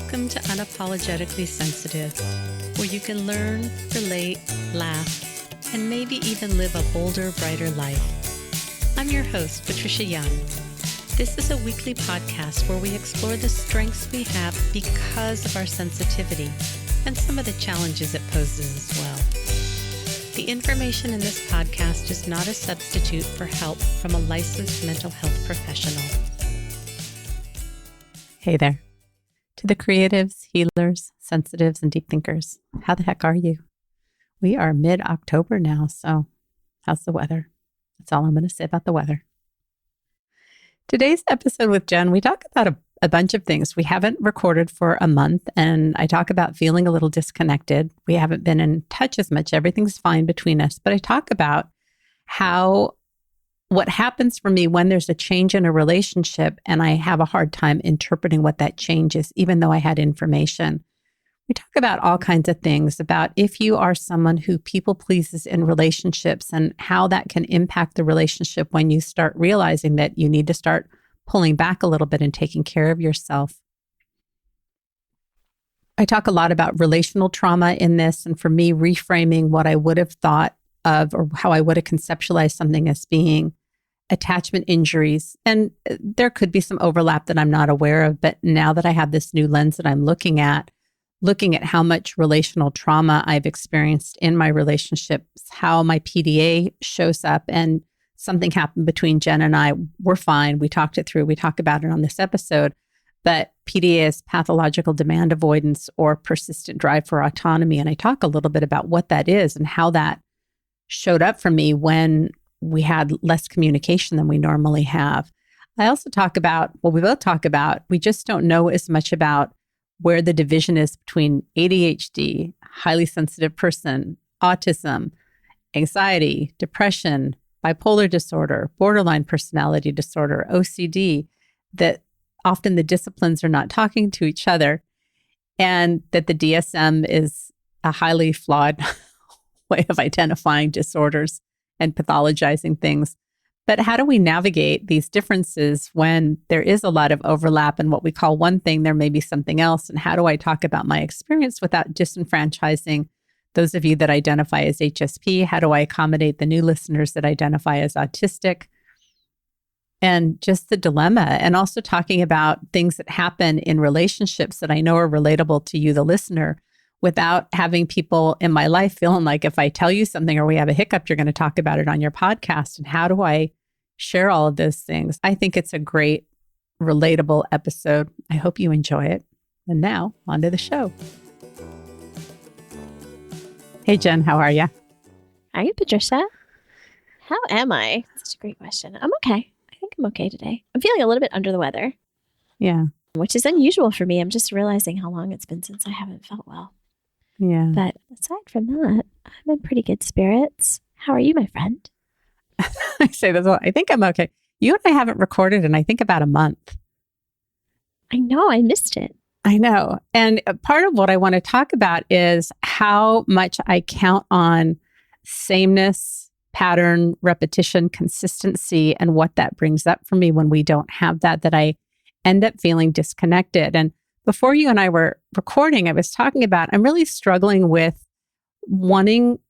Welcome to Unapologetically Sensitive, where you can learn, relate, laugh, and maybe even live a bolder, brighter life. I'm your host, Patricia Young. This is a weekly podcast where we explore the strengths we have because of our sensitivity and some of the challenges it poses as well. The information in this podcast is not a substitute for help from a licensed mental health professional. Hey there. To the creatives, healers, sensitives, and deep thinkers, how the heck are you? We are mid-October now, so how's the weather? That's all I'm going to say about the weather. Today's episode with Jen, we talk about a bunch of things. We haven't recorded for a month, and I talk about feeling a little disconnected. We haven't been in touch as much. Everything's fine between us, but I talk about what happens for me when there's a change in a relationship and I have a hard time interpreting what that change is, even though I had information. We talk about all kinds of things about if you are someone who people pleases in relationships and how that can impact the relationship when you start realizing that you need to start pulling back a little bit and taking care of yourself. I talk a lot about relational trauma in this, and for me, reframing what I would have thought of or how I would have conceptualized something as being attachment injuries. And there could be some overlap that I'm not aware of, but now that I have this new lens that I'm looking at how much relational trauma I've experienced in my relationships, how my PDA shows up, and something happened between Jen and I. We're fine. We talked it through. We talk about it on this episode, but PDA is pathological demand avoidance or persistent drive for autonomy. And I talk a little bit about what that is and how that showed up for me when we had less communication than we normally have. I also talk about, we both talk about, we just don't know as much about where the division is between ADHD, highly sensitive person, autism, anxiety, depression, bipolar disorder, borderline personality disorder, OCD, that often the disciplines are not talking to each other, and that the DSM is a highly flawed way of identifying disorders and pathologizing things. But how do we navigate these differences when there is a lot of overlap in what we call one thing, there may be something else? And how do I talk about my experience without disenfranchising those of you that identify as HSP? How do I accommodate the new listeners that identify as autistic? And just the dilemma, and also talking about things that happen in relationships that I know are relatable to you, the listener, without having people in my life feeling like if I tell you something or we have a hiccup, you're going to talk about it on your podcast. And how do I share all of those things? I think it's a great, relatable episode. I hope you enjoy it. And now, on to the show. Hey, Jen, how are you? Hi, Patricia. How am I? Such a great question. I'm okay. I think I'm okay today. I'm feeling a little bit under the weather. Yeah. Which is unusual for me. I'm just realizing how long it's been since I haven't felt well. Yeah. But aside from that, I'm in pretty good spirits. How are you, my friend? I say this, well, I think I'm okay. You and I haven't recorded in, I think, about a month. I know, I missed it. I know. And part of what I want to talk about is how much I count on sameness, pattern, repetition, consistency, and what that brings up for me when we don't have that I end up feeling disconnected. And before you and I were recording, I was talking about, I'm really struggling with wanting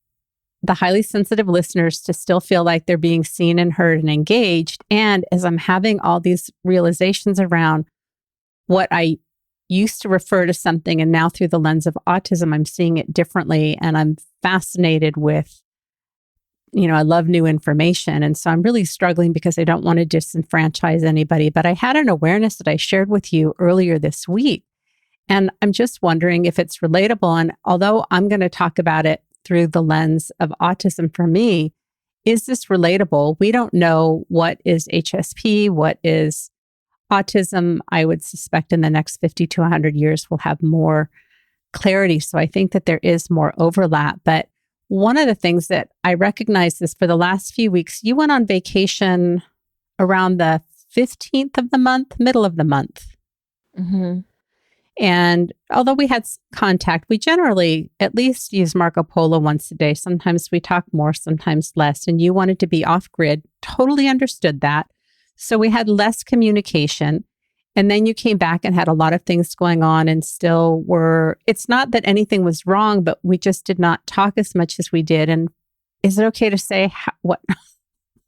the highly sensitive listeners to still feel like they're being seen and heard and engaged. And as I'm having all these realizations around what I used to refer to something, and now through the lens of autism, I'm seeing it differently. And I'm fascinated with, I love new information. And so I'm really struggling because I don't want to disenfranchise anybody. But I had an awareness that I shared with you earlier this week. And I'm just wondering if it's relatable. And although I'm going to talk about it through the lens of autism for me, is this relatable? We don't know what is HSP, what is autism. I would suspect in the next 50 to 100 years, we'll have more clarity. So I think that there is more overlap. But one of the things that I recognize is for the last few weeks, you went on vacation around the 15th of the month, middle of the month. Mm-hmm. And although we had contact, we generally at least use Marco Polo once a day. Sometimes we talk more, sometimes less. And you wanted to be off grid. Totally understood that. So we had less communication. And then you came back and had a lot of things going on and still were, it's not that anything was wrong, but we just did not talk as much as we did. And is it okay to say what?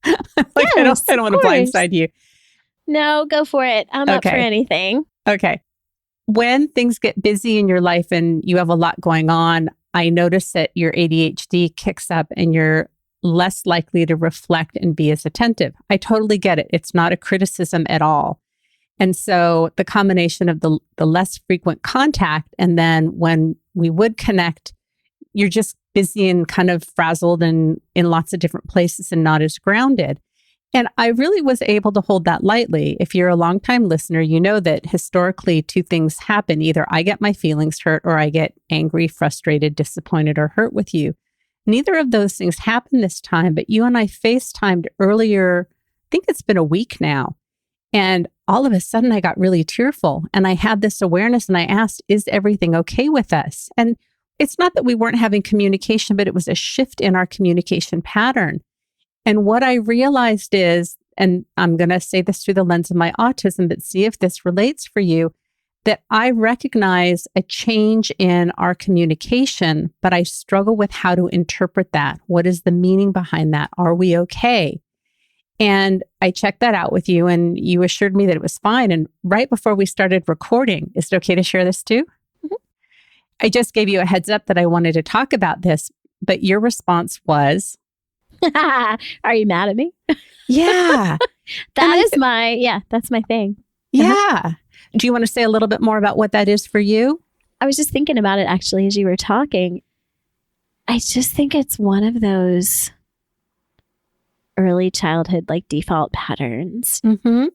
Yes, I don't want to blindside you. No, go for it. I'm up for anything. Okay. When things get busy in your life and you have a lot going on, I notice that your ADHD kicks up and you're less likely to reflect and be as attentive. I totally get it. It's not a criticism at all. And so the combination of the less frequent contact, and then when we would connect, you're just busy and kind of frazzled and in lots of different places and not as grounded. And I really was able to hold that lightly. If you're a longtime listener, you know that historically two things happen. Either I get my feelings hurt or I get angry, frustrated, disappointed, or hurt with you. Neither of those things happened this time, but you and I FaceTimed earlier, I think it's been a week now. And all of a sudden I got really tearful and I had this awareness and I asked, is everything okay with us? And it's not that we weren't having communication, but it was a shift in our communication pattern. And what I realized is, and I'm going to say this through the lens of my autism, but see if this relates for you, that I recognize a change in our communication, but I struggle with how to interpret that. What is the meaning behind that? Are we okay? And I checked that out with you and you assured me that it was fine. And right before we started recording, is it okay to share this too? Mm-hmm. I just gave you a heads up that I wanted to talk about this, but your response was, are you mad at me? Yeah. That's my thing. Yeah. Uh-huh. Do you want to say a little bit more about what that is for you? I was just thinking about it actually as you were talking. I just think it's one of those early childhood like default patterns. Mm-hmm.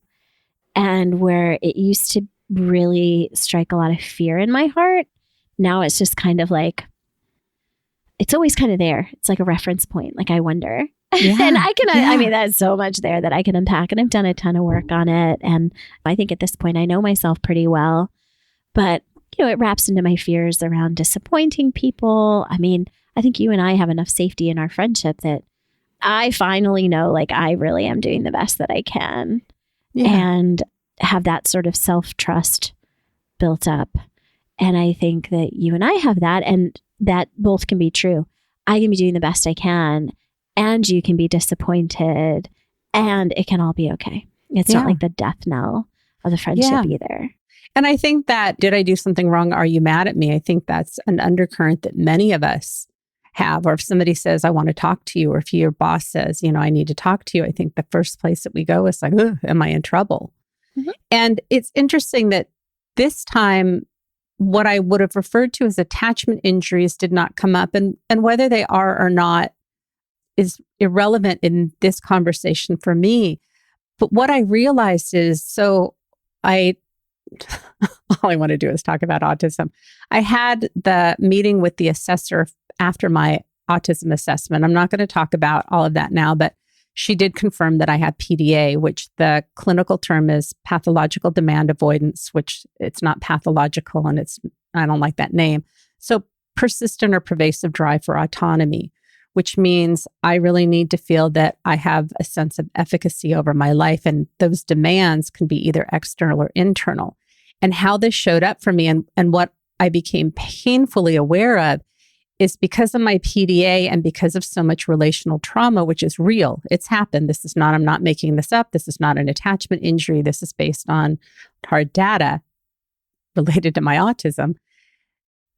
And where it used to really strike a lot of fear in my heart. Now it's just kind of like, it's always kind of there. It's like a reference point. Like, I wonder. Yeah, and I mean, there's so much there that I can unpack, and I've done a ton of work on it. And I think at this point, I know myself pretty well, but it wraps into my fears around disappointing people. I mean, I think you and I have enough safety in our friendship that I finally know, like, I really am doing the best that I can and have that sort of self-trust built up. And I think that you and I have that, and that both can be true. I can be doing the best I can, and you can be disappointed, and it can all be okay. It's not like the death knell of the friendship either. And I think that, did I do something wrong? Are you mad at me? I think that's an undercurrent that many of us have. Or if somebody says, I want to talk to you, or if your boss says, I need to talk to you, I think the first place that we go is like, am I in trouble? Mm-hmm. And it's interesting that this time, what I would have referred to as attachment injuries did not come up. And whether they are or not is irrelevant in this conversation for me. But what I realized is, all I want to do is talk about autism. I had the meeting with the assessor after my autism assessment. I'm not going to talk about all of that now, but she did confirm that I had PDA, which the clinical term is pathological demand avoidance, which it's not pathological, and I don't like that name. So persistent or pervasive drive for autonomy, which means I really need to feel that I have a sense of efficacy over my life. And those demands can be either external or internal. And how this showed up for me and what I became painfully aware of is because of my PDA and because of so much relational trauma, which is real. It's happened. I'm not making this up. This is not an attachment injury. This is based on hard data related to my autism,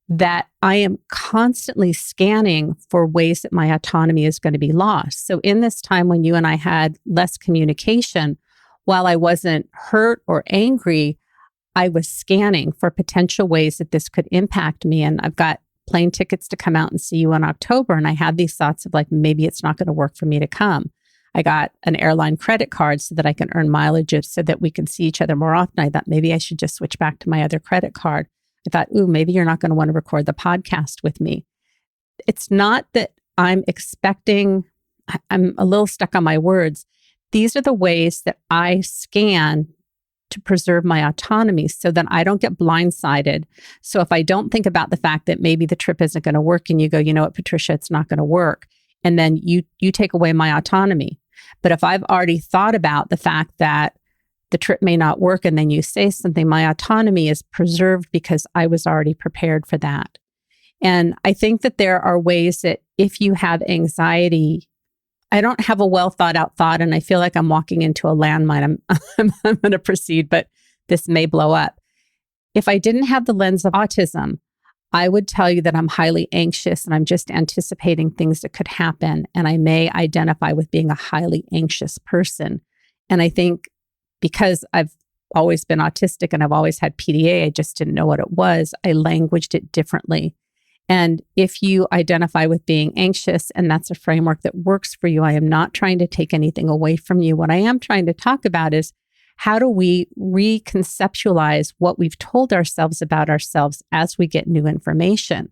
that I am constantly scanning for ways that my autonomy is going to be lost. So in this time when you and I had less communication, while I wasn't hurt or angry, I was scanning for potential ways that this could impact me. And I've got plane tickets to come out and see you in October. And I had these thoughts of like, maybe it's not going to work for me to come. I got an airline credit card so that I can earn mileage so that we can see each other more often. I thought maybe I should just switch back to my other credit card. I thought, maybe you're not going to want to record the podcast with me. It's not that I'm a little stuck on my words. These are the ways that I scan to preserve my autonomy so that I don't get blindsided. So if I don't think about the fact that maybe the trip isn't going to work and you go, you know what, Patricia, it's not going to work. And then you take away my autonomy. But if I've already thought about the fact that the trip may not work and then you say something, my autonomy is preserved because I was already prepared for that. And I think that there are ways that if you have anxiety, I don't have a well thought out thought, and I feel like I'm walking into a landmine. I'm going to proceed, but this may blow up. If I didn't have the lens of autism, I would tell you that I'm highly anxious and I'm just anticipating things that could happen. And I may identify with being a highly anxious person. And I think because I've always been autistic and I've always had PDA, I just didn't know what it was. I languaged it differently. And if you identify with being anxious and that's a framework that works for you, I am not trying to take anything away from you. What I am trying to talk about is how do we reconceptualize what we've told ourselves about ourselves as we get new information?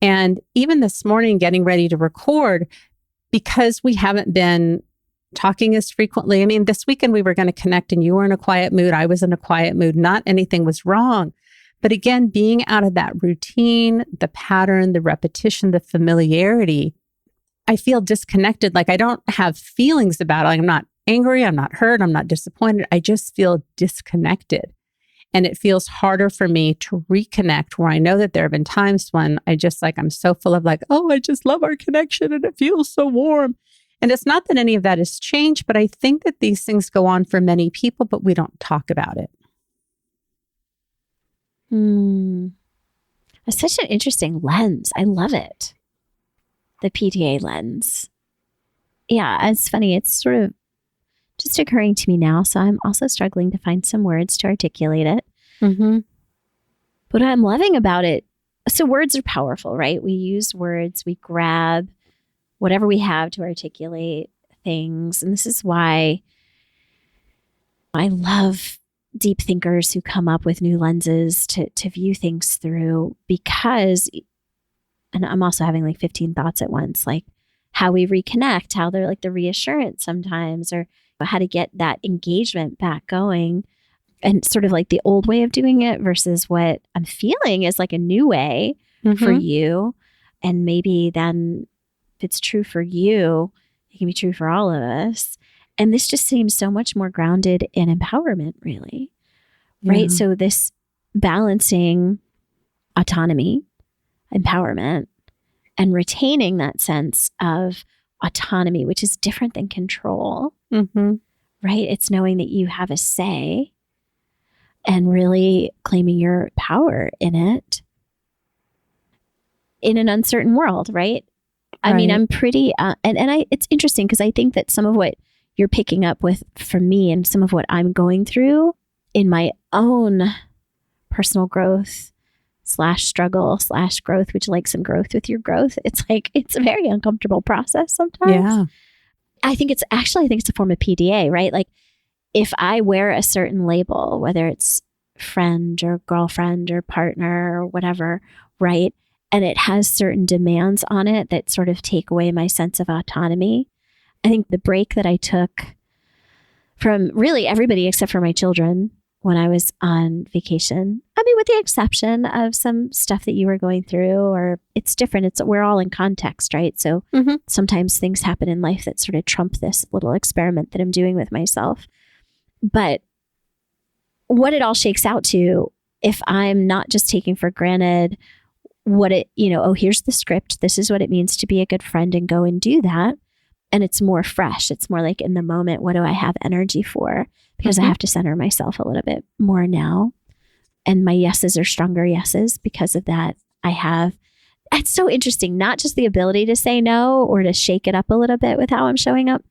And even this morning, getting ready to record, because we haven't been talking as frequently. I mean, this weekend we were going to connect and you were in a quiet mood. I was in a quiet mood. Not anything was wrong. But again, being out of that routine, the pattern, the repetition, the familiarity, I feel disconnected. Like I don't have feelings about it. Like I'm not angry, I'm not hurt, I'm not disappointed. I just feel disconnected. And it feels harder for me to reconnect, where I know that there have been times when I'm so full of like, oh, I just love our connection and it feels so warm. And it's not that any of that has changed, but I think that these things go on for many people, but we don't talk about it. It's such an interesting lens. I love it. The PDA lens. Yeah, it's funny. It's sort of just occurring to me now. So I'm also struggling to find some words to articulate it. Mm-hmm. But what I'm loving about it, so words are powerful, right? We use words, we grab whatever we have to articulate things. And this is why I love deep thinkers who come up with new lenses to view things through, because, and I'm also having like 15 thoughts at once, like how we reconnect, how they're like the reassurance sometimes, or how to get that engagement back going, and sort of like the old way of doing it versus what I'm feeling is like a new way for you. And maybe then if it's true for you, it can be true for all of us. And this just seems so much more grounded in empowerment, really. Right? Yeah. So this balancing autonomy, empowerment, and retaining that sense of autonomy, which is different than control, right? It's knowing that you have a say and really claiming your power in it in an uncertain world, right? I mean, I'm pretty, it's interesting because I think that some of what you're picking up with from me and some of what I'm going through in my own personal growth / struggle / growth, which like some growth with your growth. It's like, it's a very uncomfortable process sometimes. Yeah. I think it's a form of PDA, right? Like if I wear a certain label, whether it's friend or girlfriend or partner or whatever, right? And it has certain demands on it that sort of take away my sense of autonomy. I think the break that I took from really everybody except for my children when I was on vacation, I mean, with the exception of some stuff that you were going through, or it's different. We're all in context, right? So sometimes things happen in life that sort of trump this little experiment that I'm doing with myself. But what it all shakes out to, if I'm not just taking for granted what it, here's the script, this is what it means to be a good friend and go and do that. And it's more fresh. It's more like in the moment, what do I have energy for? Because I have to center myself a little bit more now. And my yeses are stronger yeses because of that. It's so interesting, not just the ability to say no or to shake it up a little bit with how I'm showing up,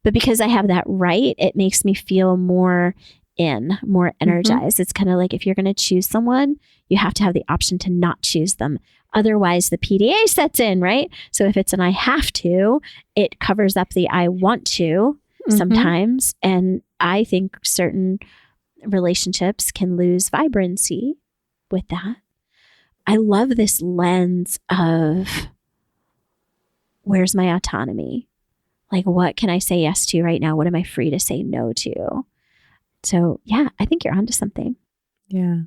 but because I have that right, it makes me feel more energized. It's kind of like if you're going to choose someone, you have to have the option to not choose them. Otherwise, the PDA sets in, right? So if it's an I have to, it covers up the I want to sometimes. And I think certain relationships can lose vibrancy with that. I love this lens of where's my autonomy? Like, what can I say yes to right now? What am I free to say no to? So yeah, I think you're onto something. Yeah.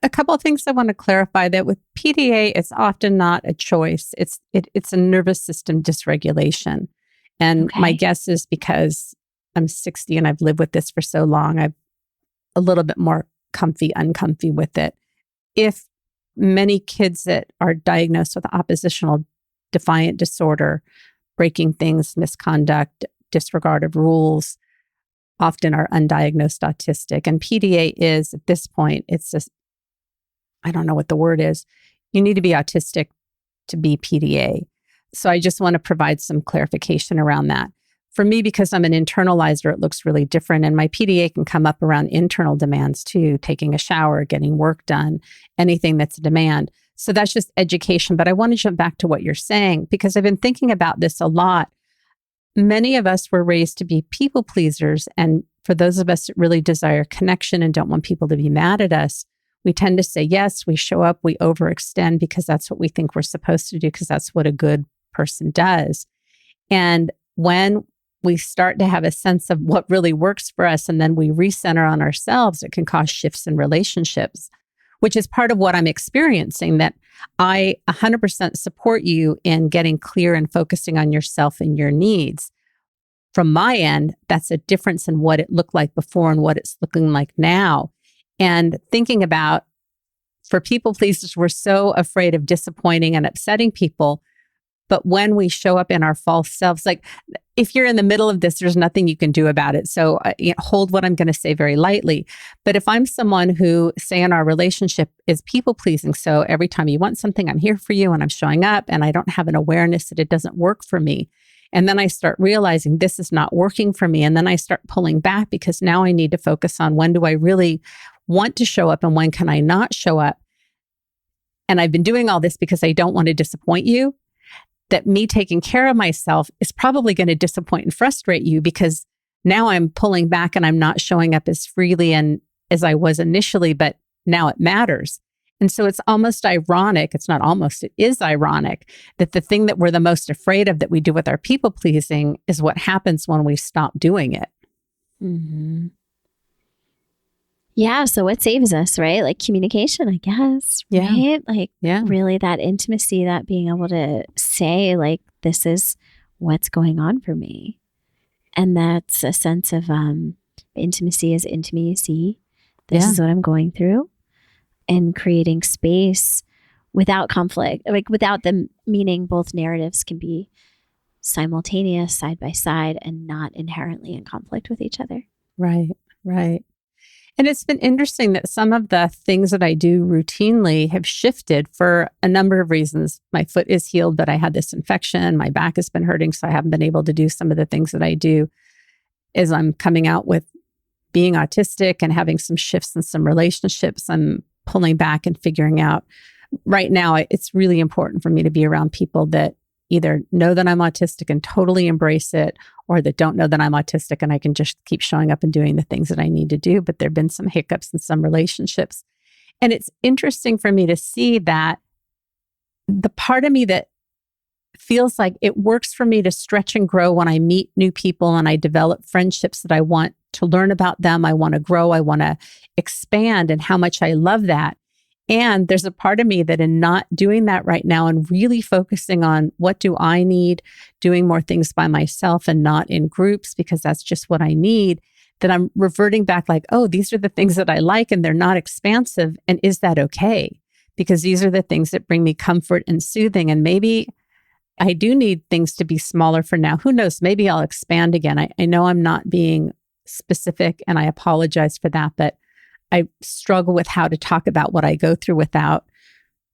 A couple of things I want to clarify, that with PDA, it's often not a choice. It's a nervous system dysregulation. And my guess is because I'm 60 and I've lived with this for so long, I'm a little bit more uncomfy with it. If many kids that are diagnosed with oppositional defiant disorder, breaking things, misconduct, disregard of rules, often are undiagnosed autistic. And PDA is, at this point, it's just, I don't know what the word is. You need to be autistic to be PDA. So I just want to provide some clarification around that. For me, because I'm an internalizer, it looks really different. And my PDA can come up around internal demands too, taking a shower, getting work done, anything that's a demand. So that's just education. But I want to jump back to what you're saying, because I've been thinking about this a lot. Many of us were raised to be people pleasers. And for those of us that really desire connection and don't want people to be mad at us, we tend to say yes, we show up, we overextend because that's what we think we're supposed to do, because that's what a good person does. And when we start to have a sense of what really works for us, and then we recenter on ourselves, it can cause shifts in relationships, which is part of what I'm experiencing, that I 100% support you in getting clear and focusing on yourself and your needs. From my end, that's a difference in what it looked like before and what it's looking like now. And thinking about, for people pleasers, we're so afraid of disappointing and upsetting people. But when we show up in our false selves, like if you're in the middle of this, there's nothing you can do about it. So hold what I'm going to say very lightly. But if I'm someone who, say in our relationship, is people pleasing, so every time you want something, I'm here for you and I'm showing up, and I don't have an awareness that it doesn't work for me. And then I start realizing this is not working for me. And then I start pulling back, because now I need to focus on, when do I really want to show up and when can I not show up? And I've been doing all this because I don't want to disappoint you. That me taking care of myself is probably going to disappoint and frustrate you, because now I'm pulling back and I'm not showing up as freely and as I was initially, but now it matters. And so it's almost ironic. It's not almost, it is ironic that the thing that we're the most afraid of that we do with our people pleasing is what happens when we stop doing it. Mm-hmm. Yeah. So what saves us, right? Like communication, I guess. Yeah. Right? Like really that intimacy, that being able to say, like, this is what's going on for me. And that's a sense of intimacy is intimacy. This is what I'm going through. And creating space without conflict, like without them, meaning both narratives can be simultaneous, side by side, and not inherently in conflict with each other. Right. And it's been interesting that some of the things that I do routinely have shifted for a number of reasons. My foot is healed, but I had this infection. My back has been hurting, so I haven't been able to do some of the things that I do as I'm coming out with being autistic and having some shifts in some relationships. I'm pulling back and figuring out. Right now, it's really important for me to be around people that either know that I'm autistic and totally embrace it, or that don't know that I'm autistic and I can just keep showing up and doing the things that I need to do. But there've been some hiccups in some relationships. And it's interesting for me to see that the part of me that feels like it works for me to stretch and grow when I meet new people and I develop friendships that I want to learn about them. I want to grow. I want to expand, and how much I love that. And there's a part of me that in not doing that right now and really focusing on what do I need, doing more things by myself and not in groups because that's just what I need, that I'm reverting back like, oh, these are the things that I like and they're not expansive. And is that okay? Because these are the things that bring me comfort and soothing. And maybe I do need things to be smaller for now. Who knows? Maybe I'll expand again. I know I'm not being specific and I apologize for that, but I struggle with how to talk about what I go through without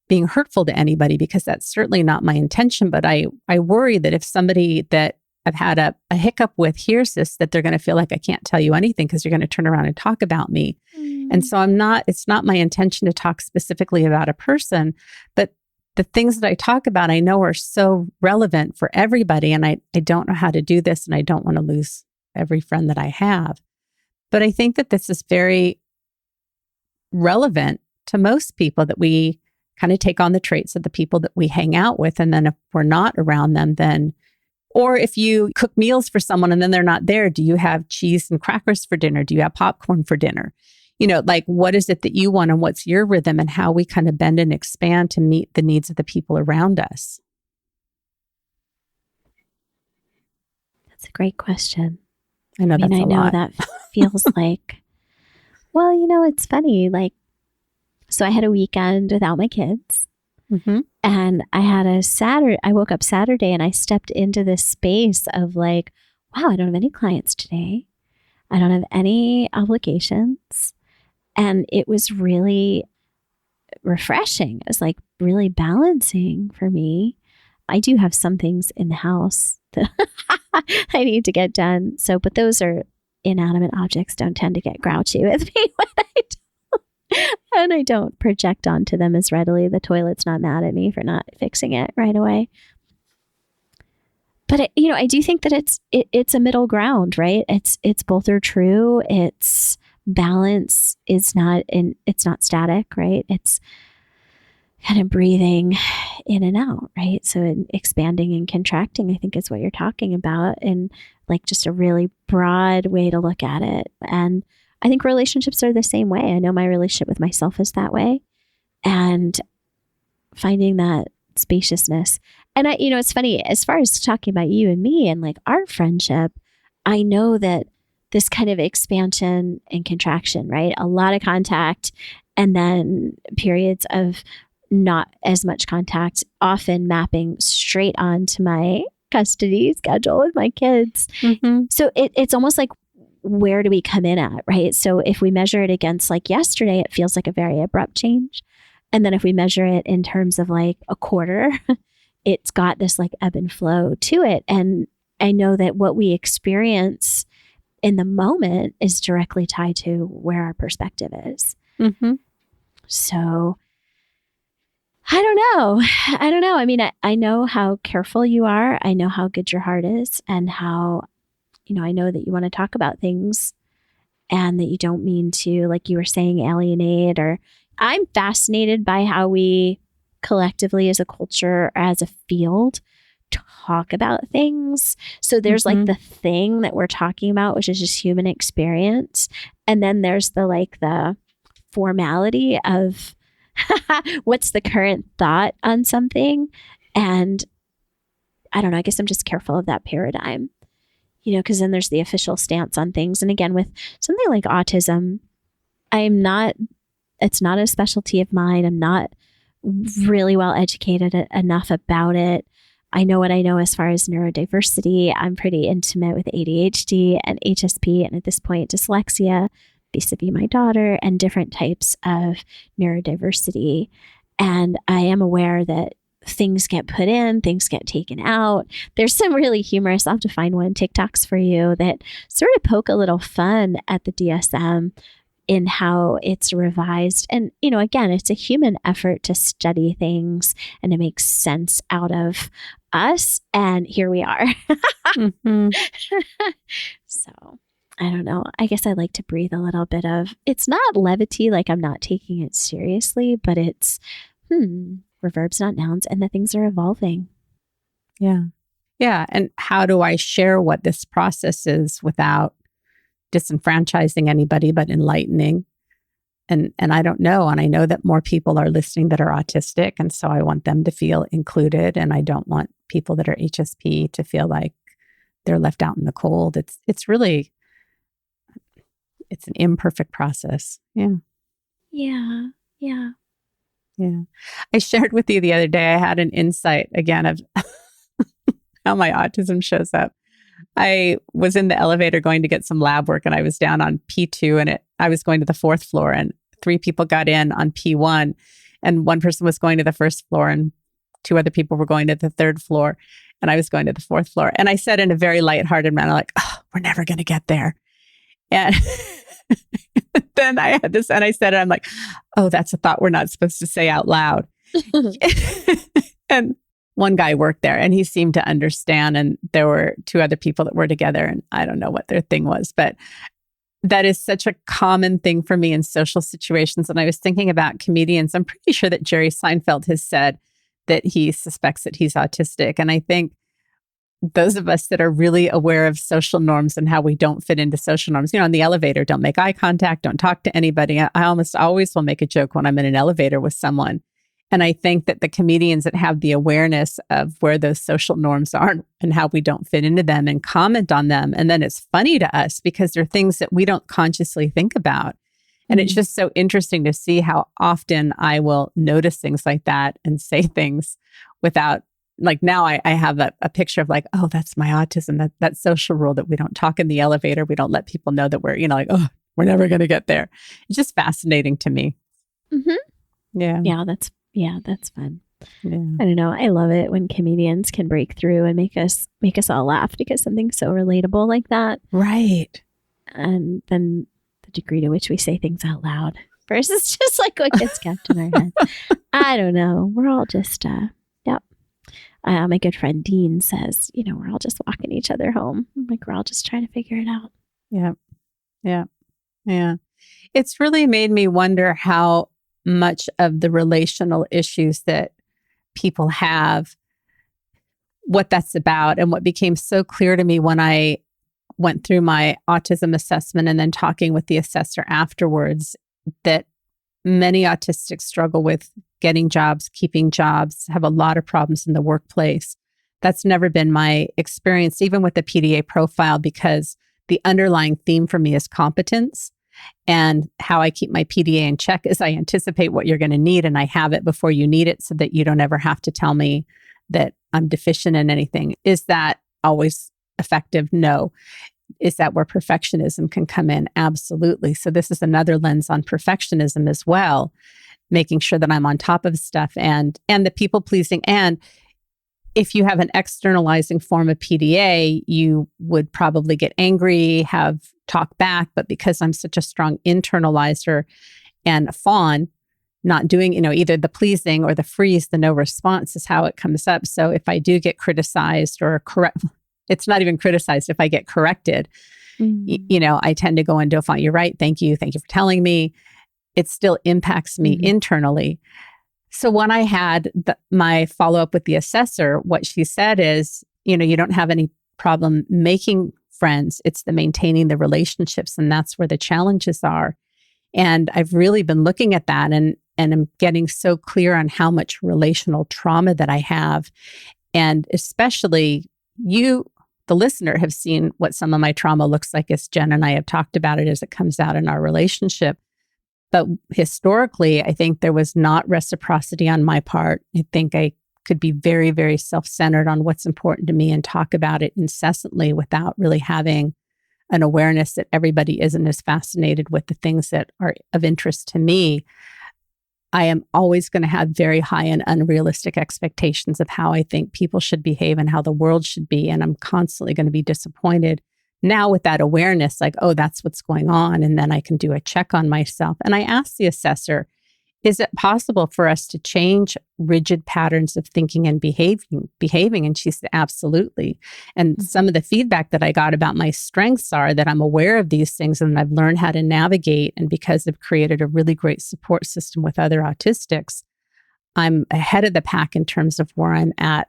being hurtful to anybody, because that's certainly not my intention. But I worry that if somebody that I've had a hiccup with hears this, that they're going to feel like I can't tell you anything because you're going to turn around and talk about me. And so it's not my intention to talk specifically about a person, but the things that I talk about, I know are so relevant for everybody. And I don't know how to do this, and I don't want to lose every friend that I have. But I think that this is very relevant to most people, that we kind of take on the traits of the people that we hang out with. And then if we're not around them, then, or if you cook meals for someone and then they're not there, do you have cheese and crackers for dinner? Do you have popcorn for dinner? You know, like what is it that you want and what's your rhythm, and how we kind of bend and expand to meet the needs of the people around us? That's a great question. I know that's a I know lot. that feels like, well, it's funny. Like, so I had a weekend without my kids. Mm-hmm. And I woke up Saturday and I stepped into this space of like, wow, I don't have any clients today. I don't have any obligations. And it was really refreshing. It was like really balancing for me. I do have some things in the house that I need to get done. So, but those are inanimate objects, don't tend to get grouchy with me when and I don't project onto them as readily. The toilet's not mad at me for not fixing it right away. But I do think that it's a middle ground, right? It's both are true. It's balance is not it's not static, right? It's kind of breathing in and out, right? So expanding and contracting, I think, is what you're talking about, and like just a really broad way to look at it. And I think relationships are the same way. I know my relationship with myself is that way, and finding that spaciousness. And it's funny, as far as talking about you and me and like our friendship, I know that this kind of expansion and contraction, right? A lot of contact and then periods of not as much contact, often mapping straight onto my custody schedule with my kids. Mm-hmm. So it's almost like, where do we come in at, right? So if we measure it against like yesterday, it feels like a very abrupt change. And then if we measure it in terms of like a quarter, it's got this like ebb and flow to it. And I know that what we experience in the moment is directly tied to where our perspective is. Mm-hmm. So I don't know. I mean, I know how careful you are. I know how good your heart is, and how, I know that you want to talk about things and that you don't mean to, like you were saying, alienate. Or I'm fascinated by how we collectively as a culture, as a field, talk about things. So there's like the thing that we're talking about, which is just human experience. And then there's the formality of what's the current thought on something. And I don't know, I guess I'm just careful of that paradigm, because then there's the official stance on things. And again, with something like autism, it's not a specialty of mine. I'm not really well educated enough about it. I know what I know as far as neurodiversity. I'm pretty intimate with ADHD and HSP, and at this point, dyslexia, vis-a-vis my daughter, and different types of neurodiversity. And I am aware that things get put in, things get taken out. There's some really humorous, I'll have to find one, TikToks for you that sort of poke a little fun at the DSM in how it's revised. And, again, it's a human effort to study things and to make sense out of us. And here we are. Mm-hmm. So I don't know. I guess I like to breathe a little bit of, it's not levity, like I'm not taking it seriously, but it's, reverbs, not nouns, and the things are evolving. Yeah. Yeah. And how do I share what this process is without disenfranchising anybody, but enlightening? And I don't know. And I know that more people are listening that are autistic. And so I want them to feel included. And I don't want people that are HSP to feel like they're left out in the cold. It's really, it's an imperfect process. Yeah. Yeah. Yeah. Yeah. I shared with you the other day, I had an insight again of how my autism shows up. I was in the elevator going to get some lab work, and I was down on P2, and I was going to the 4th floor, and 3 people got in on P1, and one person was going to the 1st floor, and 2 other people were going to the 3rd floor, and I was going to the 4th floor. And I said in a very lighthearted manner, like, oh, we're never going to get there. And then I had this, and I said it, I'm like, oh, that's a thought we're not supposed to say out loud. And one guy worked there, and he seemed to understand. And there were 2 other people that were together, and I don't know what their thing was, but that is such a common thing for me in social situations. And I was thinking about comedians. I'm pretty sure that Jerry Seinfeld has said that he suspects that he's autistic. And I think those of us that are really aware of social norms and how we don't fit into social norms, in the elevator, don't make eye contact, don't talk to anybody. I almost always will make a joke when I'm in an elevator with someone. And I think that the comedians that have the awareness of where those social norms are and how we don't fit into them and comment on them. And then it's funny to us because they're things that we don't consciously think about. And it's just so interesting to see how often I will notice things like that and say things without, like now I have a picture of like, oh, that's my autism, that social rule that we don't talk in the elevator. We don't let people know that we're, like, oh, we're never going to get there. It's just fascinating to me. Yeah. Yeah, that's fun. Yeah. I don't know. I love it when comedians can break through and make us all laugh because something's so relatable like that. Right. And then the degree to which we say things out loud versus just like what gets kept in our head. I don't know. We're all just, yep. My good friend Dean says, we're all just walking each other home. Like we're all just trying to figure it out. Yeah. Yeah. Yeah. It's really made me wonder how much of the relational issues that people have, what that's about. And what became so clear to me when I went through my autism assessment and then talking with the assessor afterwards, that many autistics struggle with getting jobs, keeping jobs, have a lot of problems in the workplace. That's never been my experience, even with the PDA profile, because the underlying theme for me is competence. And how I keep my PDA in check is I anticipate what you're going to need and I have it before you need it so that you don't ever have to tell me that I'm deficient in anything. Is that always effective? No. Is that where perfectionism can come in? Absolutely. So this is another lens on perfectionism as well, making sure that I'm on top of stuff and the people pleasing. And if you have an externalizing form of PDA, you would probably get angry, have talk back. But because I'm such a strong internalizer and a fawn, not doing, either the pleasing or the freeze, the no response is how it comes up. So if I do get criticized or it's not even criticized. If I get corrected, I tend to go into a fawn. You're right. Thank you. Thank you for telling me. It still impacts me internally. So when I had my follow-up with the assessor, what she said is, you don't have any problem making friends. It's the maintaining the relationships. And that's where the challenges are. And I've really been looking at that and I'm getting so clear on how much relational trauma that I have. And especially you, the listener, have seen what some of my trauma looks like as Jen and I have talked about it as it comes out in our relationship. But historically, I think there was not reciprocity on my part. I think I could be very, very self-centered on what's important to me and talk about it incessantly without really having an awareness that everybody isn't as fascinated with the things that are of interest to me. I am always going to have very high and unrealistic expectations of how I think people should behave and how the world should be. And I'm constantly going to be disappointed. Now with that awareness, like, oh, that's what's going on. And then I can do a check on myself. And I asked the assessor, is it possible for us to change rigid patterns of thinking and behaving? And she said, absolutely. And some of the feedback that I got about my strengths are that I'm aware of these things and I've learned how to navigate. And because I've created a really great support system with other autistics, I'm ahead of the pack in terms of where I'm at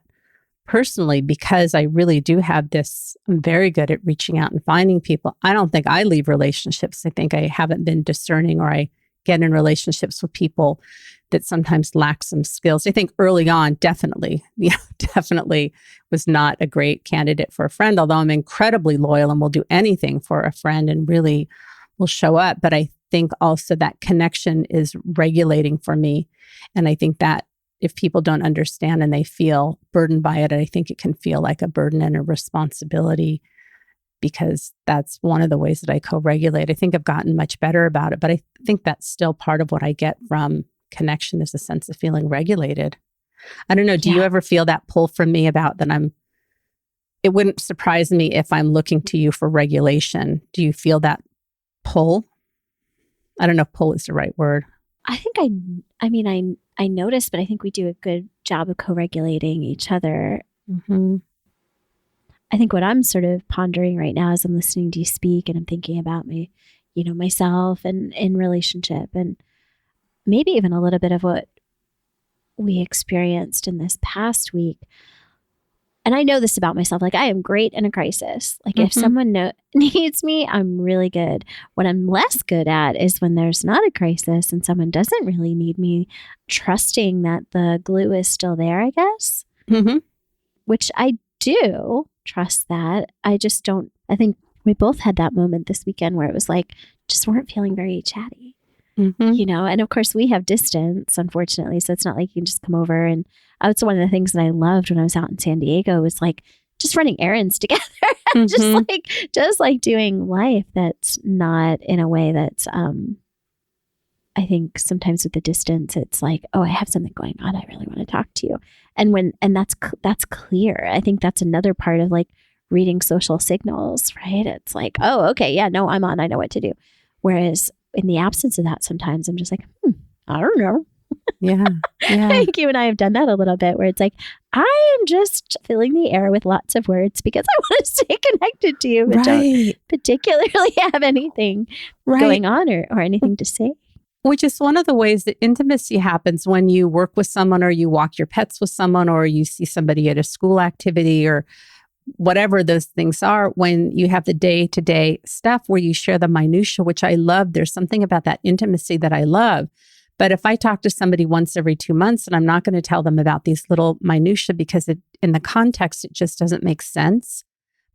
personally, because I really do have this, I'm very good at reaching out and finding people. I don't think I leave relationships. I think I haven't been discerning, or I get in relationships with people that sometimes lack some skills. I think early on, definitely was not a great candidate for a friend, although I'm incredibly loyal and will do anything for a friend and really will show up. But I think also that connection is regulating for me. And I think that if people don't understand and they feel burdened by it, I think it can feel like a burden and a responsibility, because that's one of the ways that I co-regulate. I think I've gotten much better about it, but I think that's still part of what I get from connection is a sense of feeling regulated. I don't know. Do you ever feel that pull from me about that it wouldn't surprise me if I'm looking to you for regulation. Do you feel that pull? I don't know if pull is the right word. I think I notice, but I think we do a good job of co-regulating each other. I think what I'm sort of pondering right now as I'm listening to you speak and I'm thinking about me, myself and in relationship, and maybe even a little bit of what we experienced in this past week. and I know this about myself, like I am great in a crisis. Like if someone needs me, I'm really good. What I'm less good at is when there's not a crisis and someone doesn't really need me, trusting that the glue is still there, I guess, which I do trust that. I just don't, I think we both had that moment this weekend where it was like, just weren't feeling very chatty, you know? And of course we have distance, unfortunately. So it's not like you can just come over. And that's one of the things that I loved when I was out in San Diego was like just running errands together, just like doing life that's not in a way that's, I think sometimes with the distance, it's like, oh, I have something going on. I really want to talk to you. And that's clear. I think that's another part of like reading social signals, right? It's like, oh, okay, yeah, no, I'm on. I know what to do. Whereas in the absence of that, sometimes I'm just like, I don't know. Yeah. I think you and I have done that a little bit where it's like, I am just filling the air with lots of words because I want to stay connected to you, but don't particularly have anything going on or anything to say. Which is one of the ways that intimacy happens when you work with someone or you walk your pets with someone or you see somebody at a school activity or whatever those things are, when you have the day-to-day stuff where you share the minutia, which I love. There's something about that intimacy that I love. But if I talk to somebody once every 2 months and I'm not going to tell them about these little minutia because in the context, it just doesn't make sense.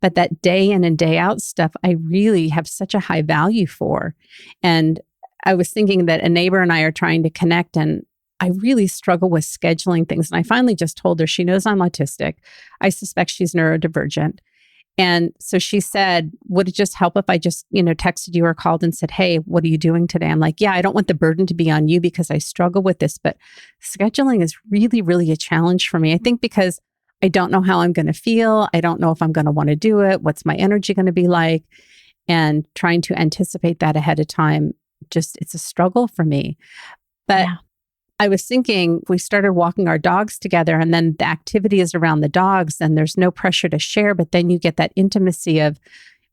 But that day in and day out stuff, I really have such a high value for. And I was thinking that a neighbor and I are trying to connect and I really struggle with scheduling things. And I finally just told her, she knows I'm autistic. I suspect she's neurodivergent. And so she said, would it just help if I just, texted you or called and said, hey, what are you doing today? I'm like, yeah, I don't want the burden to be on you because I struggle with this, but scheduling is really, really a challenge for me. I think because I don't know how I'm going to feel. I don't know if I'm going to want to do it. What's my energy going to be like? And trying to anticipate that ahead of time, it's a struggle for me. But I was thinking, we started walking our dogs together and then the activity is around the dogs and there's no pressure to share, but then you get that intimacy of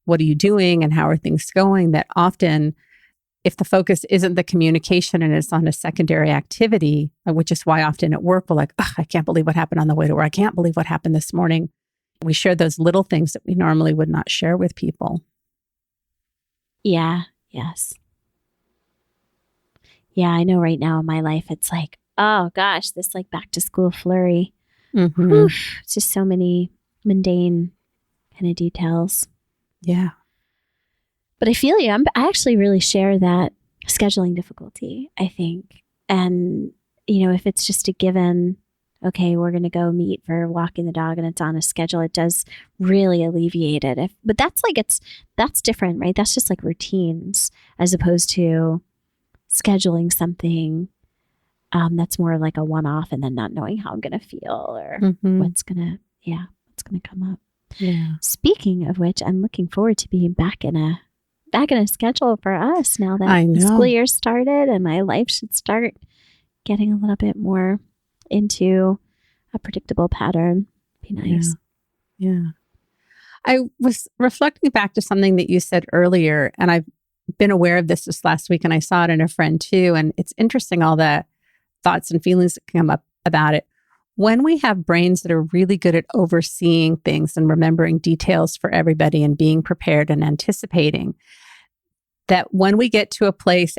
what are you doing and how are things going, that often if the focus isn't the communication and it's on a secondary activity, which is why often at work, we're like, I can't believe what happened on the way to work. I can't believe what happened this morning. We share those little things that we normally would not share with people. Yeah. Yes. Yeah, I know right now in my life, it's like, oh gosh, this like back to school flurry. It's just so many mundane kind of details. Yeah. But I feel you. I actually really share that scheduling difficulty, I think. And, if it's just a given, okay, we're going to go meet for walking the dog and it's on a schedule, it does really alleviate it. But that's different, right? That's just like routines as opposed to scheduling something that's more like a one-off and then not knowing how I'm going to feel or what's going to come up. Yeah. Speaking of which, I'm looking forward to being back in a schedule for us now that the school year started and my life should start getting a little bit more into a predictable pattern. Be nice. Yeah. I was reflecting back to something that you said earlier, and I've been aware of this last week and I saw it in a friend too. And it's interesting, all the thoughts and feelings that come up about it. When we have brains that are really good at overseeing things and remembering details for everybody and being prepared and anticipating, that when we get to a place,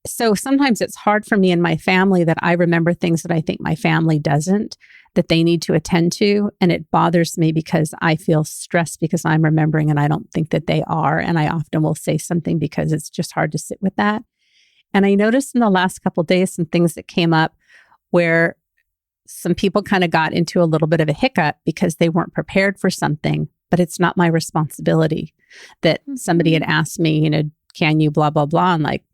so sometimes it's hard for me and my family that I remember things that I think my family doesn't, that they need to attend to. And it bothers me because I feel stressed because I'm remembering and I don't think that they are. And I often will say something because it's just hard to sit with that. And I noticed in the last couple of days, some things that came up where some people kind of got into a little bit of a hiccup because they weren't prepared for something, but it's not my responsibility. That somebody had asked me, can you blah, blah, blah? I'm like,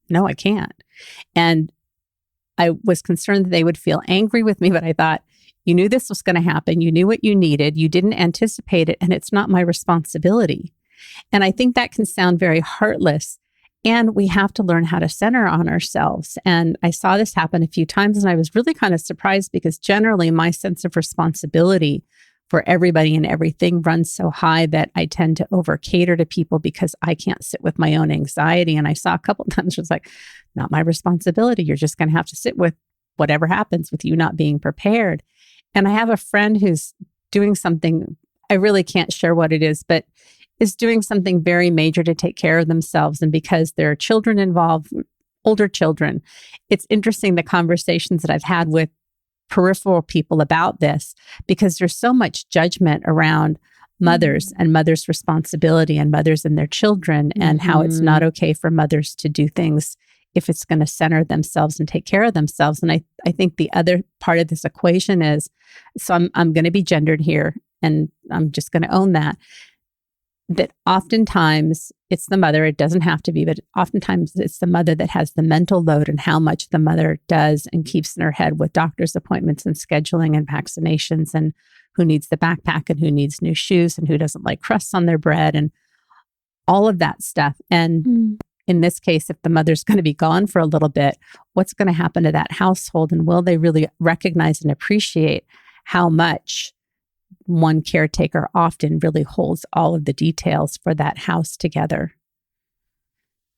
no, I can't. And I was concerned that they would feel angry with me, but I thought, you knew this was going to happen. You knew what you needed. You didn't anticipate it, and it's not my responsibility. And I think that can sound very heartless. And we have to learn how to center on ourselves. And I saw this happen a few times, and I was really kind of surprised because generally my sense of responsibility for everybody and everything runs so high that I tend to over cater to people because I can't sit with my own anxiety. And I saw a couple of times, it was like, not my responsibility. You're just going to have to sit with whatever happens with you not being prepared. And I have a friend who's doing something, I really can't share what it is, but is doing something very major to take care of themselves. And because there are children involved, older children, it's interesting the conversations that I've had with peripheral people about this, because there's so much judgment around mothers and mothers' responsibility and mothers and their children, and how it's not okay for mothers to do things if it's going to center themselves and take care of themselves. And I think the other part of this equation is, so I'm going to be gendered here, and I'm just going to own that oftentimes it's the mother, it doesn't have to be, but oftentimes it's the mother that has the mental load, and how much the mother does and keeps in her head with doctor's appointments and scheduling and vaccinations, and who needs the backpack and who needs new shoes and who doesn't like crusts on their bread and all of that stuff. And in this case, if the mother's going to be gone for a little bit, what's going to happen to that household? And will they really recognize and appreciate how much one caretaker often really holds all of the details for that house together?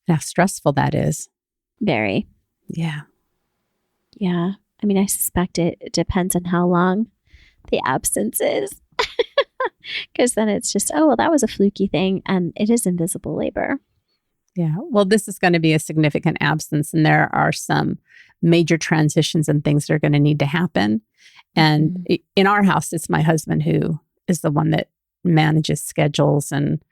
And how stressful that is. Very. Yeah. Yeah. I mean, I suspect it depends on how long the absence is. Because then it's just, oh, well, that was a fluky thing. And it is invisible labor. Yeah. Well, this is going to be a significant absence, and there are some major transitions and things that are going to need to happen. And in our house, it's my husband who is the one that manages schedules. And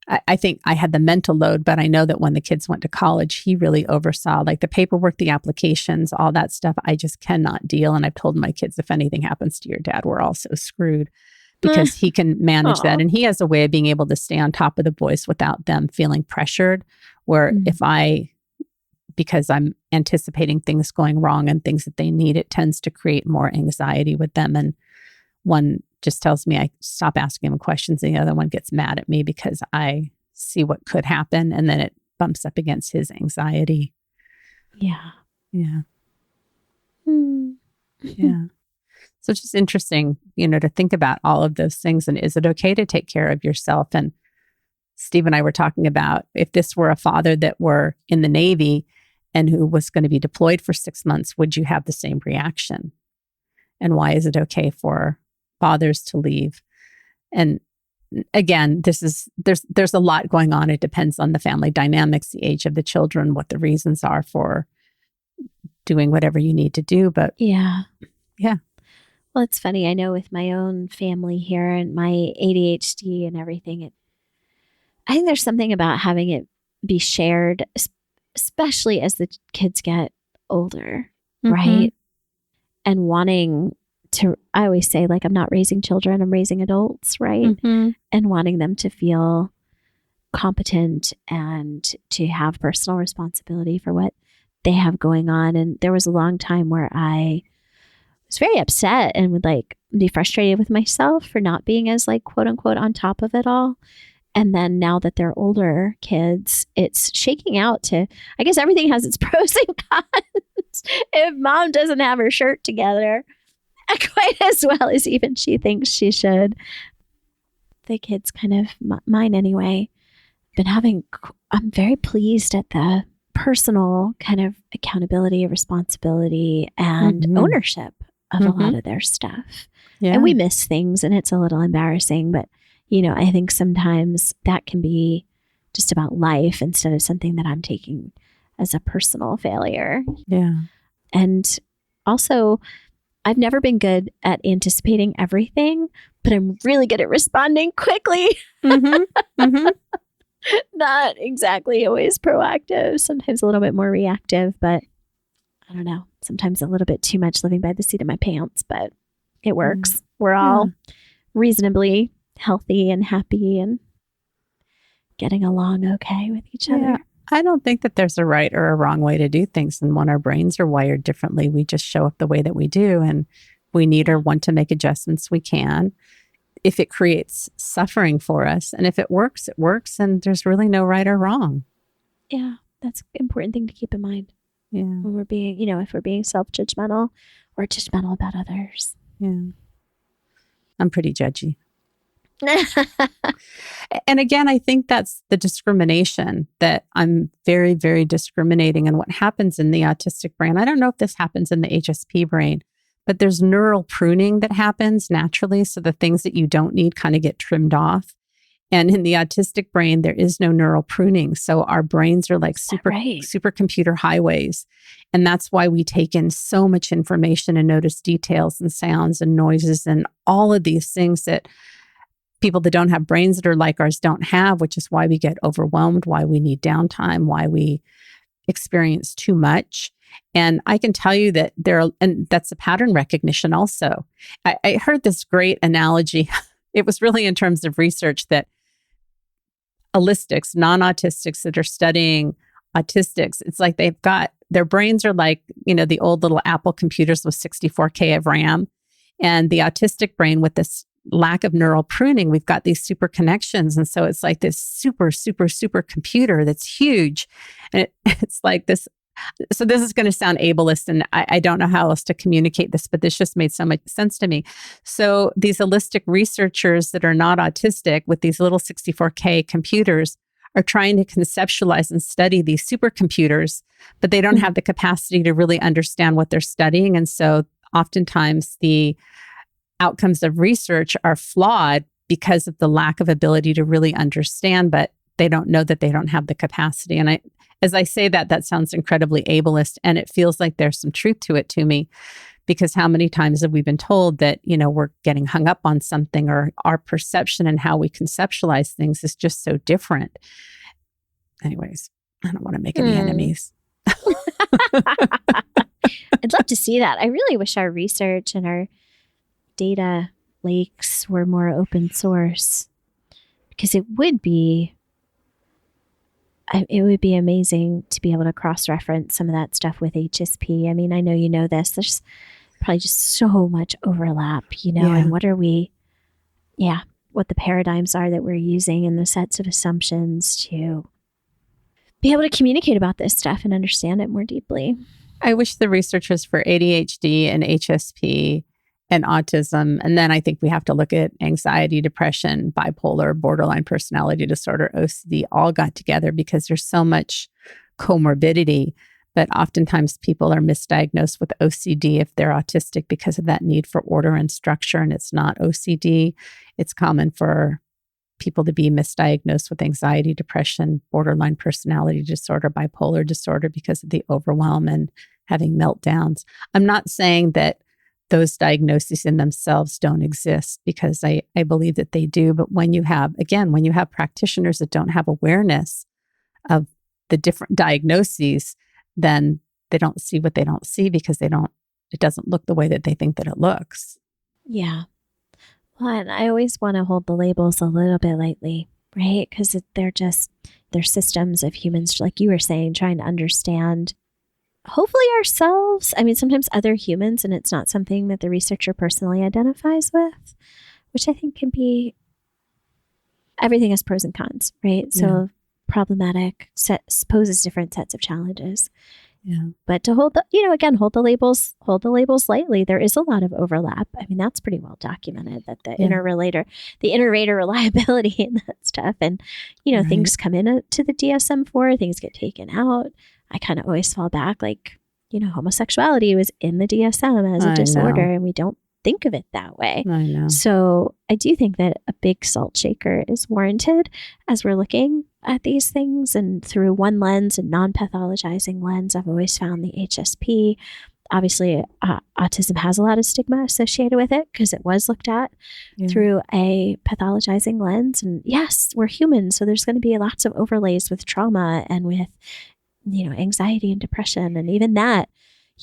I think I had the mental load, but I know that when the kids went to college, he really oversaw like the paperwork, the applications, all that stuff. I just cannot deal. And I've told my kids, if anything happens to your dad, we're all so screwed, because he can manage that. And he has a way of being able to stay on top of the boys without them feeling pressured. Where because I'm anticipating things going wrong and things that they need, it tends to create more anxiety with them. And one just tells me I stop asking them questions, and the other one gets mad at me because I see what could happen, and then it bumps up against his anxiety. Yeah. Yeah. Yeah. So it's just interesting, to think about all of those things. And is it okay to take care of yourself? And Steve and I were talking about, if this were a father that were in the Navy and who was going to be deployed for 6 months, would you have the same reaction? And why is it okay for fathers to leave? And again, there's a lot going on. It depends on the family dynamics, the age of the children, what the reasons are for doing whatever you need to do. But yeah. Well, it's funny. I know with my own family here and my ADHD and everything, I think there's something about having it be shared, especially as the kids get older, right? And wanting to, I always say, like, I'm not raising children, I'm raising adults, right? And wanting them to feel competent and to have personal responsibility for what they have going on. And there was a long time where I was very upset and would be frustrated with myself for not being as quote unquote on top of it all. And then now that they're older kids, it's shaking out to, I guess everything has its pros and cons. If mom doesn't have her shirt together quite as well as even she thinks she should, the kids kind of, mine anyway, I'm very pleased at the personal kind of accountability, responsibility, and ownership of a lot of their stuff. Yeah. And we miss things, and it's a little embarrassing, but I think sometimes that can be just about life instead of something that I'm taking as a personal failure. Yeah. And also, I've never been good at anticipating everything, but I'm really good at responding quickly. Not exactly always proactive, sometimes a little bit more reactive, but I don't know, sometimes a little bit too much living by the seat of my pants, but it works. We're all reasonably healthy and happy and getting along okay with each other. I don't think that there's a right or a wrong way to do things. And when our brains are wired differently, we just show up the way that we do. And we need or want to make adjustments, we can. If it creates suffering for us, and if it works, it works. And there's really no right or wrong. Yeah, that's an important thing to keep in mind. Yeah. When we're being, if we're being self-judgmental or judgmental about others. Yeah. I'm pretty judgy. And again, I think that's the discrimination, that I'm very, very discriminating. And what happens in the autistic brain, I don't know if this happens in the HSP brain, but there's neural pruning that happens naturally. So the things that you don't need kind of get trimmed off. And in the autistic brain, there is no neural pruning. So our brains are like supercomputer highways. And that's why we take in so much information and notice details and sounds and noises and all of these things that people that don't have brains that are like ours don't have, which is why we get overwhelmed, why we need downtime, why we experience too much. And I can tell you that and that's a pattern recognition also. I heard this great analogy. It was really in terms of research that holistics, non-autistics that are studying autistics, it's like they've got, their brains are like, the old little Apple computers with 64K of RAM. And the autistic brain with this lack of neural pruning, we've got these super connections. And so it's like this super computer that's huge. And it's like this. So this is going to sound ableist, and I don't know how else to communicate this, but this just made so much sense to me. So these holistic researchers that are not autistic with these little 64K computers are trying to conceptualize and study these supercomputers, but they don't have the capacity to really understand what they're studying. And so oftentimes the outcomes of research are flawed because of the lack of ability to really understand, but they don't know that they don't have the capacity. And as I say that sounds incredibly ableist, and it feels like there's some truth to it to me, because how many times have we been told that, we're getting hung up on something, or our perception and how we conceptualize things is just so different. Anyways, I don't want to make any enemies. I'd love to see that. I really wish our research and our data lakes were more open source, because it would be amazing to be able to cross-reference some of that stuff with HSP. I mean, I know you know this. There's probably just so much overlap, and what the paradigms are that we're using and the sets of assumptions to be able to communicate about this stuff and understand it more deeply. I wish the researchers for ADHD and HSP and autism, and then I think we have to look at anxiety, depression, bipolar, borderline personality disorder, OCD, all got together, because there's so much comorbidity. But oftentimes people are misdiagnosed with OCD if they're autistic because of that need for order and structure, and it's not OCD. It's common for people to be misdiagnosed with anxiety, depression, borderline personality disorder, bipolar disorder because of the overwhelm and having meltdowns. I'm not saying that those diagnoses in themselves don't exist, because I believe that they do. But when you have practitioners that don't have awareness of the different diagnoses, then they don't see what they don't see, because it doesn't look the way that they think that it looks. Yeah. Well, and I always want to hold the labels a little bit lightly, right? Because they're systems of humans, like you were saying, trying to understand hopefully ourselves. I mean, sometimes other humans, and it's not something that the researcher personally identifies with, which I think can be, everything has pros and cons, right? Yeah. So problematic poses different sets of challenges. Yeah. But to hold the labels lightly. There is a lot of overlap. I mean, that's pretty well documented, that the inter-rater reliability and that stuff. And, things come in to the DSM-4, things get taken out. I kind of always fall back, like, homosexuality was in the DSM as a disorder, and we don't think of it that way. I know. So I do think that a big salt shaker is warranted as we're looking at these things, and through one lens, and non-pathologizing lens. I've always found the HSP. Obviously, autism has a lot of stigma associated with it because it was looked at through a pathologizing lens. And yes, we're humans, so there's going to be lots of overlays with trauma and with anxiety and depression, and even that,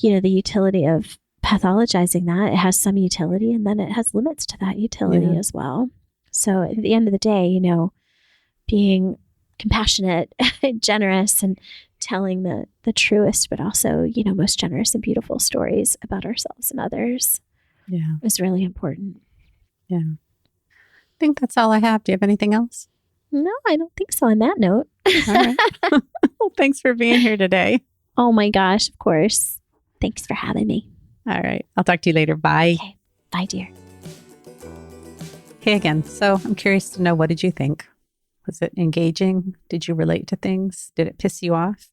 the utility of pathologizing that, it has some utility, and then it has limits to that utility as well. So at the end of the day, being compassionate, generous, and telling the truest, but also, most generous and beautiful stories about ourselves and others is really important. Yeah. I think that's all I have. Do you have anything else? No, I don't think so. On that note. All right. Well, thanks for being here today. Oh my gosh, of course. Thanks for having me. All right. I'll talk to you later. Bye. Okay. Bye, dear. Hey again. So I'm curious to know, what did you think? Was it engaging? Did you relate to things? Did it piss you off?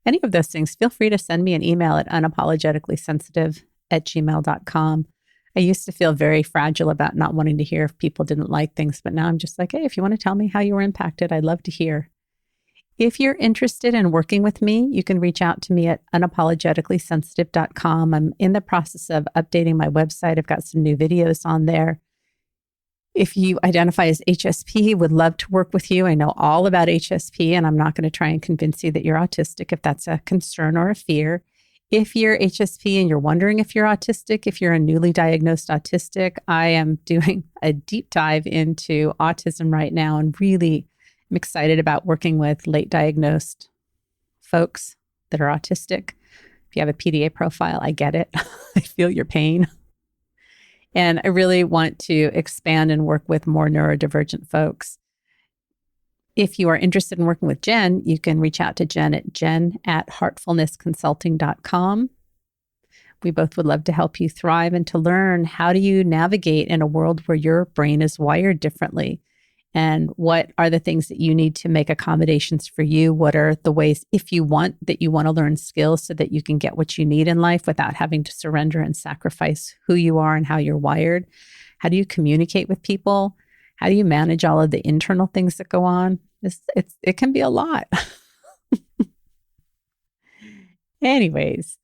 Any of those things, feel free to send me an email at unapologeticallysensitive autismtalk@gmail.com. I used to feel very fragile about not wanting to hear if people didn't like things, but now I'm just like, hey, if you want to tell me how you were impacted, I'd love to hear. If you're interested in working with me, you can reach out to me at unapologeticallysensitive.com. I'm in the process of updating my website. I've got some new videos on there. If you identify as HSP, would love to work with you. I know all about HSP, and I'm not going to try and convince you that you're autistic if that's a concern or a fear. If you're HSP and you're wondering if you're autistic, if you're a newly diagnosed autistic, I am doing a deep dive into autism right now and really am excited about working with late diagnosed folks that are autistic. If you have a PDA profile, I get it. I feel your pain. And I really want to expand and work with more neurodivergent folks. If you are interested in working with Jen, you can reach out to Jen at jen@heartfulnessconsulting.com. We both would love to help you thrive and to learn how do you navigate in a world where your brain is wired differently. And what are the things that you need to make accommodations for you? What are the ways, if you want to learn skills so that you can get what you need in life without having to surrender and sacrifice who you are and how you're wired? How do you communicate with people? How do you manage all of the internal things that go on? It can be a lot. Anyways,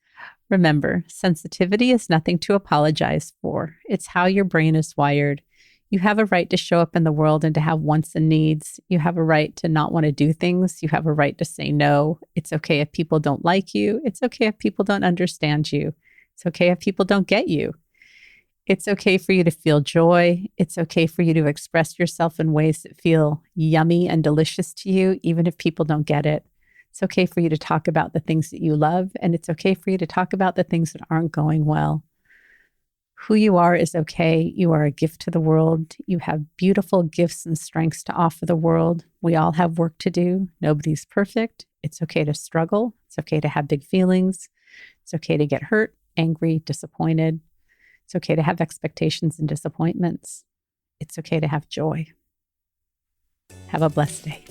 remember, sensitivity is nothing to apologize for. It's how your brain is wired. You have a right to show up in the world and to have wants and needs. You have a right to not want to do things. You have a right to say no. It's okay if people don't like you. It's okay if people don't understand you. It's okay if people don't get you. It's okay for you to feel joy. It's okay for you to express yourself in ways that feel yummy and delicious to you, even if people don't get it. It's okay for you to talk about the things that you love, and it's okay for you to talk about the things that aren't going well. Who you are is okay. You are a gift to the world. You have beautiful gifts and strengths to offer the world. We all have work to do. Nobody's perfect. It's okay to struggle. It's okay to have big feelings. It's okay to get hurt, angry, disappointed. It's okay to have expectations and disappointments. It's okay to have joy. Have a blessed day.